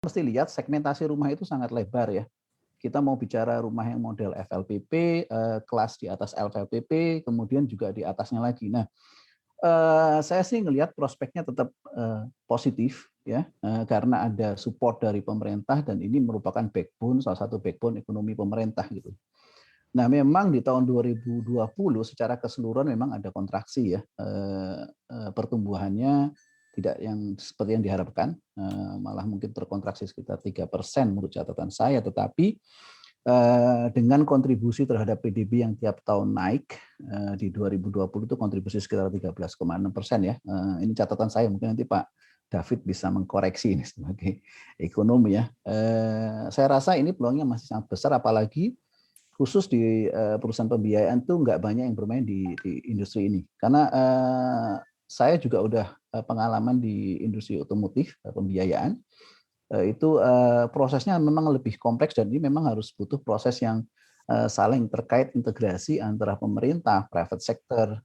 mesti lihat segmentasi rumah itu sangat lebar ya. Kita mau bicara rumah yang model FLPP, kelas di atas FLPP, kemudian juga di atasnya lagi. Nah, saya sih ngelihat prospeknya tetap positif ya, karena ada support dari pemerintah dan ini merupakan backbone, salah satu backbone ekonomi pemerintah gitu. Nah, memang di tahun 2020 secara keseluruhan memang ada kontraksi ya, pertumbuhannya tidak yang seperti yang diharapkan, malah mungkin terkontraksi sekitar 3% menurut catatan saya, tetapi dengan kontribusi terhadap PDB yang tiap tahun naik, di 2020 itu kontribusi sekitar 13,6% ya. Ini catatan saya, mungkin nanti Pak David bisa mengkoreksi ini sebagai ekonom ya. Saya rasa ini peluangnya masih sangat besar, apalagi khusus di perusahaan pembiayaan tuh nggak banyak yang bermain di industri ini. Karena saya juga udah pengalaman di industri otomotif pembiayaan, itu prosesnya memang lebih kompleks dan ini memang harus butuh proses yang saling terkait integrasi antara pemerintah, private sector,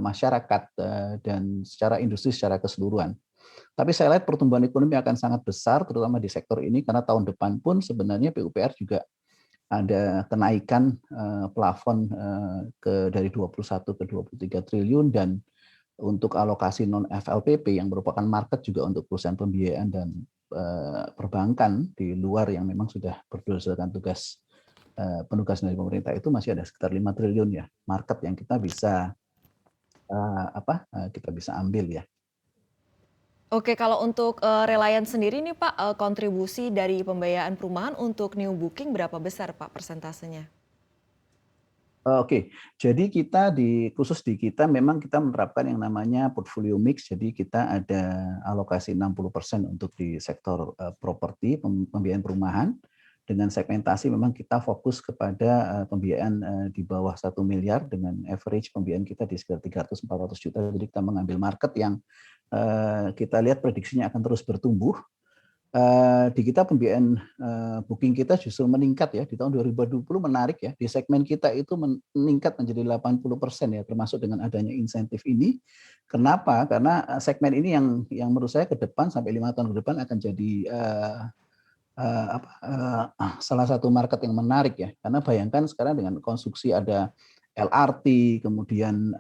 masyarakat, dan secara industri secara keseluruhan. Tapi saya lihat pertumbuhan ekonomi akan sangat besar, terutama di sektor ini, karena tahun depan pun sebenarnya PUPR juga ada kenaikan plafon dari 21 ke 23 triliun dan untuk alokasi non FLPP yang merupakan market juga untuk perusahaan pembiayaan dan perbankan di luar yang memang sudah berdasarkan tugas penugasan dari pemerintah itu masih ada sekitar 5 triliun ya market yang kita bisa kita bisa ambil ya. Oke, kalau untuk Reliance sendiri nih Pak, kontribusi dari pembiayaan perumahan untuk new booking berapa besar Pak persentasenya? Oke, jadi kita khusus di kita memang kita menerapkan yang namanya portfolio mix. Jadi kita ada alokasi 60% untuk di sektor properti, pembiayaan perumahan. Dengan segmentasi memang kita fokus kepada pembiayaan di bawah 1 miliar dengan average pembiayaan kita di sekitar 300-400 juta. Jadi kita mengambil market yang kita lihat prediksinya akan terus bertumbuh. Di kita pembiayaan booking kita justru meningkat ya di tahun 2020, menarik ya, di segmen kita itu meningkat menjadi 80% ya, termasuk dengan adanya insentif ini. Kenapa? Karena segmen ini yang menurut saya ke depan sampai 5 tahun ke depan akan jadi salah satu market yang menarik ya, karena bayangkan sekarang dengan konstruksi ada LRT, kemudian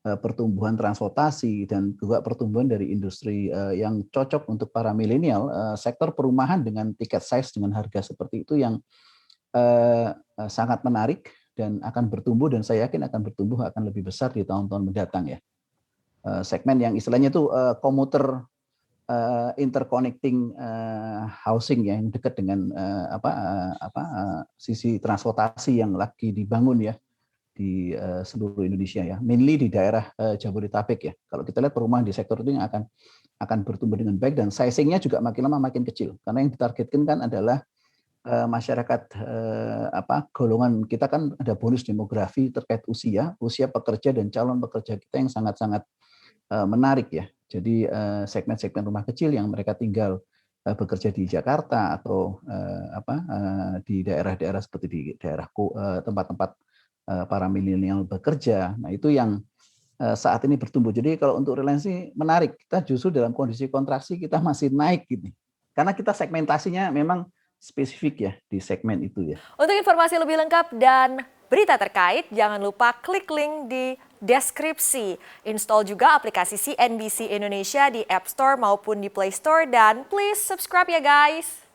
pertumbuhan transportasi dan juga pertumbuhan dari industri yang cocok untuk para milenial, sektor perumahan dengan tiket size dengan harga seperti itu yang sangat menarik dan akan bertumbuh, dan saya yakin akan bertumbuh akan lebih besar di tahun-tahun mendatang ya. Segmen yang istilahnya itu komuter interconnecting housing ya, yang dekat dengan sisi transportasi yang lagi dibangun ya di seluruh Indonesia ya, mainly di daerah Jabodetabek ya. Kalau kita lihat perumahan di sektor itu yang akan bertumbuh dengan baik dan sizingnya juga makin lama makin kecil, karena yang ditargetkan kan adalah masyarakat golongan kita kan ada bonus demografi terkait usia pekerja dan calon pekerja kita yang sangat-sangat menarik ya. Jadi segmen-segmen rumah kecil yang mereka tinggal bekerja di Jakarta atau di daerah-daerah seperti di daerah tempat-tempat para milenial bekerja. Nah, itu yang saat ini bertumbuh. Jadi kalau untuk Reliance menarik, kita justru dalam kondisi kontraksi kita masih naik gitu. Karena kita segmentasinya memang spesifik ya di segmen itu ya. Untuk informasi lebih lengkap dan berita terkait, jangan lupa klik link di deskripsi. Install juga aplikasi CNBC Indonesia di App Store maupun di Play Store dan please subscribe ya guys.